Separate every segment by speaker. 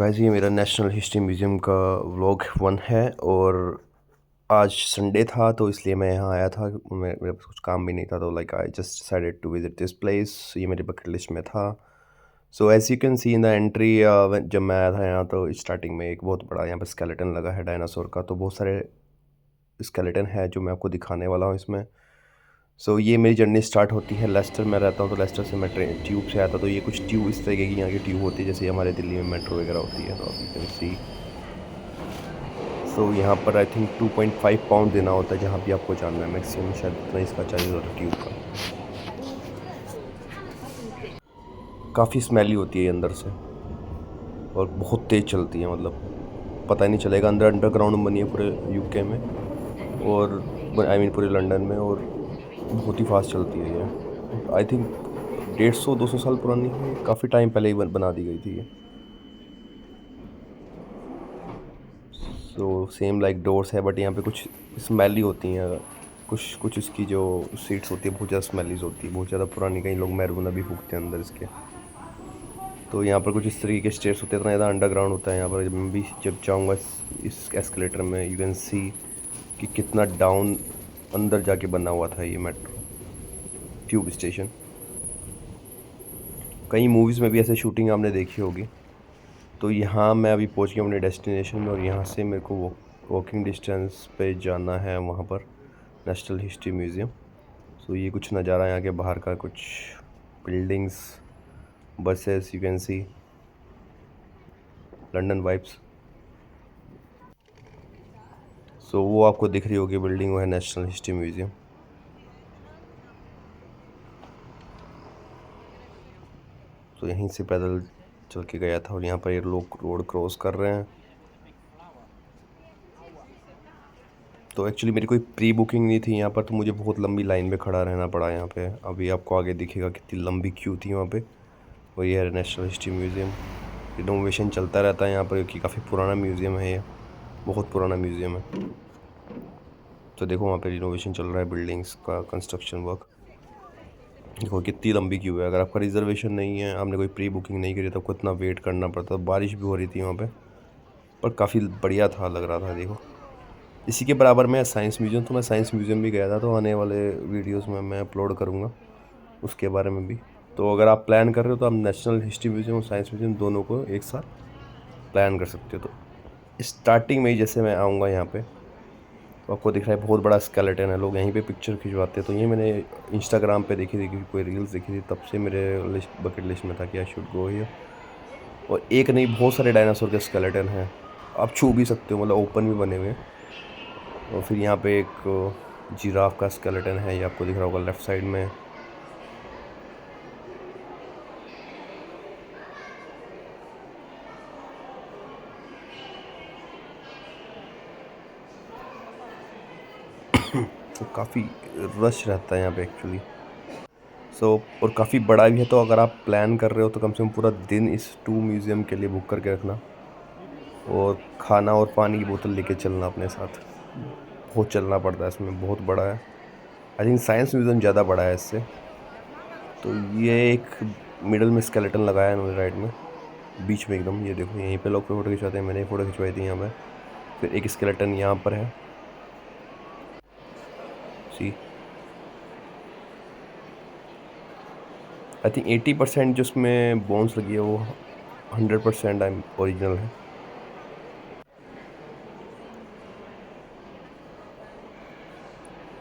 Speaker 1: Guys ये मेरा national history museum का व्लॉग 1 है और आज संडे था तो इसलिए मैं यहाँ आया था। मेरे पास कुछ काम भी नहीं था तो like I just decided to visit this place. ये मेरी बकेट लिस्ट में था। So as you can see in the entry, जब मैं आया था यहाँ तो स्टार्टिंग में एक बहुत बड़ा यहाँ पर स्केलेटन लगा है डायनासोर का। तो बहुत सारे स्केलेटन है जो मैं आपको दिखाने वाला हूँ इसमें। सो ये मेरी जर्नी स्टार्ट होती है लेस्टर में रहता हूँ तो लेस्टर से मैं ट्रेन ट्यूब से आता तो ये कुछ ट्यूब इस तरीके की यहाँ की ट्यूब होती है जैसे हमारे दिल्ली में मेट्रो वगैरह होती है। तो आप यू कैन सी। सो यहाँ पर आई थिंक 2.5 पाउंड देना होता है जहाँ भी आपको जाना है। मैक्सिमम शायद इतना इसका चार्ज होता है ट्यूब का। काफ़ी स्मेली होती है ये अंदर से और बहुत तेज़ चलती है, मतलब पता ही नहीं चलेगा। अंडरग्राउंड बनी है पूरे यूके में और आई मीन पूरे लंदन में, और बहुत ही फास्ट चलती है ये। आई थिंक 150-200 साल पुरानी है, काफ़ी टाइम पहले ही बना दी गई थी ये। सो सेम लाइक डोर्स है बट यहाँ पे कुछ स्मेली होती हैं। कुछ कुछ इसकी जो सीट्स होती है बहुत ज़्यादा स्मेलीज होती है, बहुत ज़्यादा पुरानी। कई लोग मैरून भी फूकते हैं अंदर इसके। तो यहाँ पर कुछ इस तरीके के स्टेयर्स होते हैं, इतना ज़्यादा अंडरग्राउंड होता है यहाँ पर। जब मैं भी जब जाऊँगा इस एस्केलेटर में, यू कैन सी कि कितना डाउन अंदर जाके बना हुआ था ये मेट्रो ट्यूब स्टेशन। कई मूवीज़ में भी ऐसे शूटिंग आपने देखी होगी। तो यहाँ मैं अभी पहुँच गया अपने डेस्टिनेशन में और यहाँ से मेरे को वॉकिंग डिस्टेंस पे जाना है वहाँ पर नेशनल हिस्ट्री म्यूज़ियम। सो ये कुछ नज़ारा यहाँ के बाहर का, कुछ buildings, buses, you can see London vibes. So वो आपको दिख रही होगी बिल्डिंग, वो है नेशनल हिस्ट्री म्यूज़ियम। तो यहीं से पैदल चल के गया था और यहाँ पर ये लोग रोड क्रॉस कर रहे हैं। तो एक्चुअली मेरी कोई प्री बुकिंग नहीं थी यहाँ पर, तो मुझे बहुत लंबी लाइन में खड़ा रहना पड़ा यहाँ पे। अभी आपको आगे दिखेगा कितनी लंबी क्यू थी वहाँ पे। और ये है नेशनल हिस्ट्री म्यूज़ियम। रिनोवेशन चलता रहता है यहाँ पर क्योंकि काफ़ी पुराना म्यूज़ियम है ये, बहुत पुराना म्यूज़ियम है। तो देखो वहाँ पे रिनोवेशन चल रहा है, बिल्डिंग्स का कंस्ट्रक्शन वर्क। देखो कितनी लंबी क्यू है। अगर आपका रिजर्वेशन नहीं है, आपने कोई प्री बुकिंग नहीं करी तो आपको इतना वेट करना पड़ता। बारिश भी हो रही थी वहाँ पे, पर काफ़ी बढ़िया था, लग रहा था। देखो इसी के बराबर में साइंस म्यूज़ियम, तो मैं साइंस म्यूज़ियम भी गया था। तो आने वाले वीडियोस में मैं अपलोड करूँगा उसके बारे में भी। तो अगर आप प्लान कर रहे हो तो आप नेशनल हिस्ट्री म्यूज़ियम और साइंस म्यूज़ियम दोनों को एक साथ प्लान कर सकते हो। तो स्टार्टिंग में ही जैसे मैं आऊँगा यहाँ पे तो आपको दिख रहा है बहुत बड़ा स्केलेटन है। लोग यहीं पे पिक्चर खिंचवाते हैं। तो ये मैंने इंस्टाग्राम पे देखी थी, कोई रील्स देखी थी, तब से मेरे बकेट लिस्ट में था कि आई शुड गो हियर। और एक नहीं, बहुत सारे डायनासोर के स्केलेटन हैं, आप छू भी सकते हो, मतलब ओपन भी बने हुए हैं। और फिर यहाँ पे एक जिराफ का स्केलेटन है, ये आपको दिख रहा होगा लेफ़्ट साइड में। तो काफ़ी रश रहता है यहाँ पे एक्चुअली। और काफ़ी बड़ा भी है। तो अगर आप प्लान कर रहे हो तो कम से कम पूरा दिन इस म्यूज़ियम के लिए बुक करके रखना और खाना और पानी की बोतल लेके चलना अपने साथ। बहुत चलना पड़ता है इसमें, बहुत बड़ा है। आई थिंक साइंस म्यूज़ियम ज़्यादा बड़ा है इससे। तो ये एक मिडल में स्केलेटन लगाया है उन्होंने, राइट में, बीच में एकदम। ये देखो यहीं पे लोग फ़ोटो खिंचवाते हैं, मैंने फ़ोटो खिंचवाई थी यहाँ पे। फिर एक स्केलेटन यहाँ पर है, सी। आई थिंक 80% जो उसमें बोन्स लगी है वो 100% ओरिजिनल है।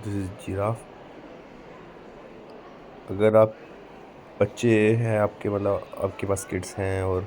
Speaker 1: This is giraffe. अगर आप बच्चे हैं आपके, मतलब आपके पास किड्स हैं और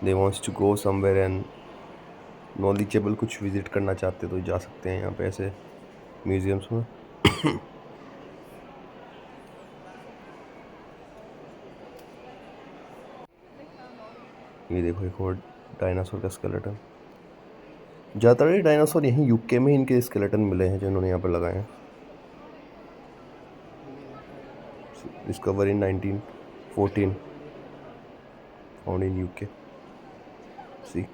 Speaker 1: they wants to go somewhere and knowledgeable कुछ विज़िट करना चाहते तो जा सकते हैं यहाँ पे ऐसे म्यूज़ियम्स में। ये देखो एक और डायनासोर का स्केलेटन। ज़्यादातर ये डायनासोर यहीं यूके में इनके स्केलेटन मिले हैं जो इन्होंने यहाँ पर लगाए हैं। Discover in 1914, found in UK, see.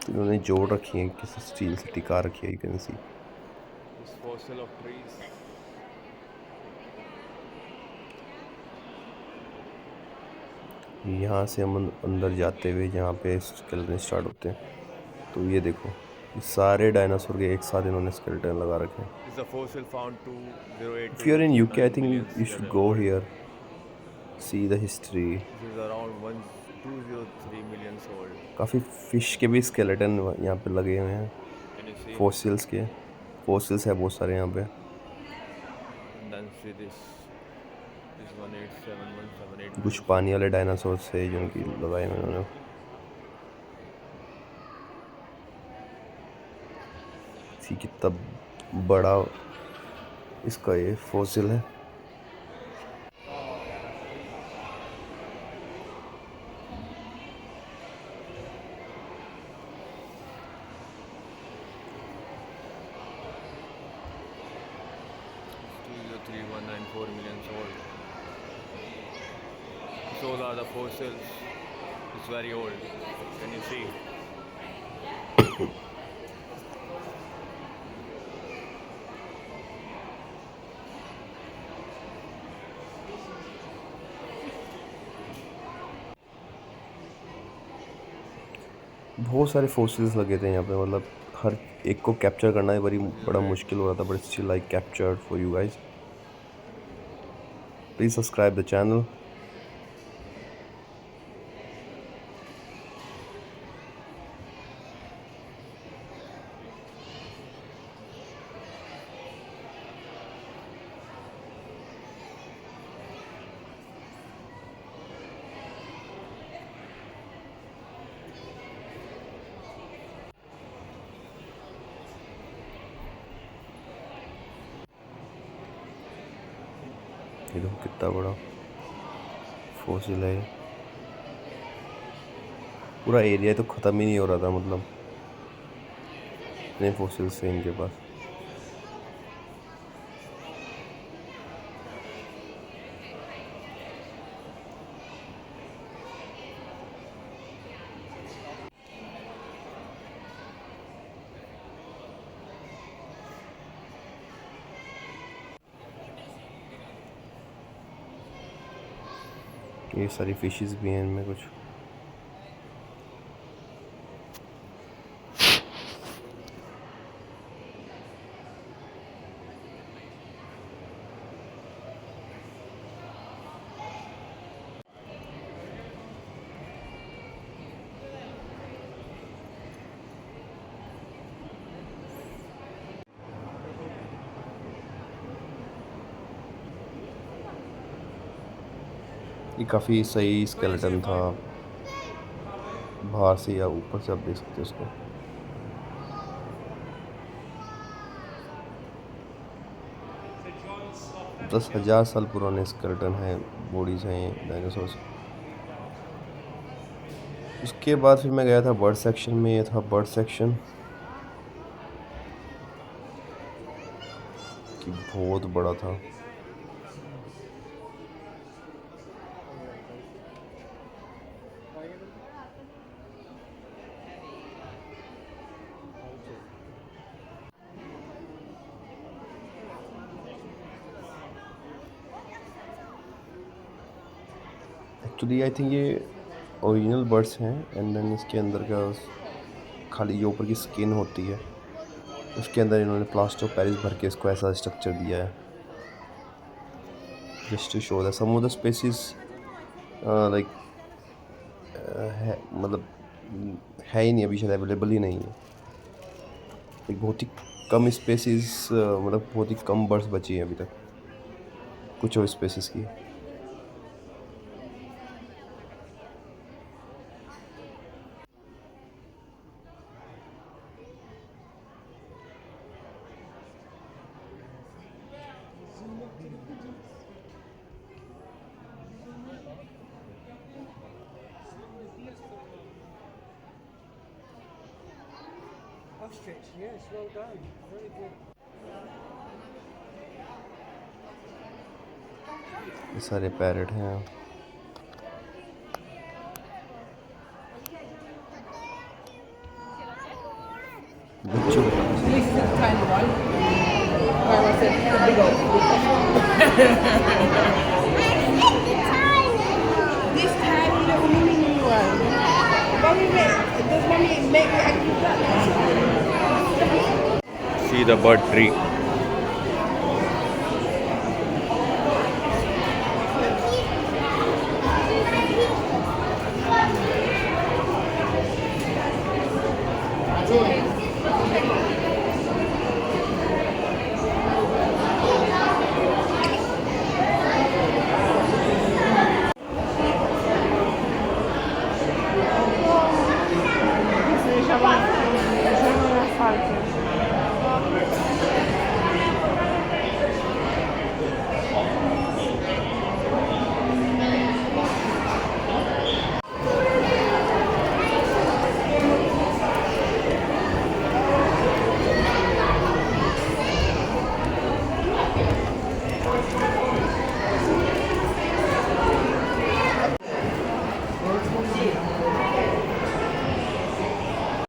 Speaker 1: इन्होंने जोड़ रखी है, किसी स्टील से टिका रखी है, you can C.
Speaker 2: This fossil of trees.
Speaker 1: यहाँ से हम अंदर जाते हुए जहाँ पे स्केलेटन स्टार्ट होते हैं, तो ये देखो, ये सारे डायनासोर के एक साथ इन्होंने स्केलेटन लगा रखे हैं।
Speaker 2: Is a fossil found 208
Speaker 1: If
Speaker 2: to
Speaker 1: you are in UK, I
Speaker 2: 29 million
Speaker 1: think you
Speaker 2: years
Speaker 1: should go
Speaker 2: old.
Speaker 1: here, see the history.
Speaker 2: This is around 203 million old.
Speaker 1: काफ़ी फिश के भी स्केलेटन यहाँ पे लगे हुए हैं,
Speaker 2: Can you see?
Speaker 1: फॉसिल्स के। Fossils है बहुत सारे यहाँ पे।
Speaker 2: And then see this 187178
Speaker 1: कुछ
Speaker 2: million.
Speaker 1: पानी वाले डायनासोर से जिनकी लगाए हुए उन्होंने। सी कितना बड़ा इसका ये फॉसिल है।
Speaker 2: Old. Those are the fossils. It's very old. Can you see?
Speaker 1: बहुत सारे फॉसिल्स लगे थे यहाँ पे, मतलब हर एक को कैप्चर करना है बड़ा मुश्किल हो रहा था, but still I captured for you guys. Please subscribe the channel. ये देखो कितना बड़ा फॉसिल है। पूरा एरिया तो ख़त्म ही नहीं हो रहा था, मतलब इतने फॉसिल्स हैं इनके पास। ये सारी फिशेस भी हैं इनमें कुछ। ये काफ़ी सही स्केलेटन था, बाहर से या ऊपर से आप देख सकते हो उसको। दस 1000 साल पुराने स्केलेटन है, बॉडीज हैं ये डायनासोर्स। उसके बाद फिर मैं गया था बर्ड सेक्शन में। ये था बर्ड सेक्शन, कि बहुत बड़ा था। एक्चुअली आई थिंक ये ओरिजिनल बर्ड्स हैं, एंड देन इसके अंदर का खाली जो ऊपर की स्किन होती है उसके अंदर इन्होंने प्लास्टर ऑफ पेरिस भर के इसको ऐसा स्ट्रक्चर दिया है, just to show that some of the species like है, मतलब है ही नहीं अभी, शायद अवेलेबल ही नहीं है। एक बहुत ही कम स्पेसीज, मतलब बहुत ही कम बर्ड्स बची हैं अभी तक कुछ और स्पेसीज की।
Speaker 3: Ostrich, yes, well done. Very good.
Speaker 1: ये सारे पैरट हैं। बच्चों
Speaker 4: This is a tiny one. Where was it? The big old. This tiny
Speaker 2: See the bird tree.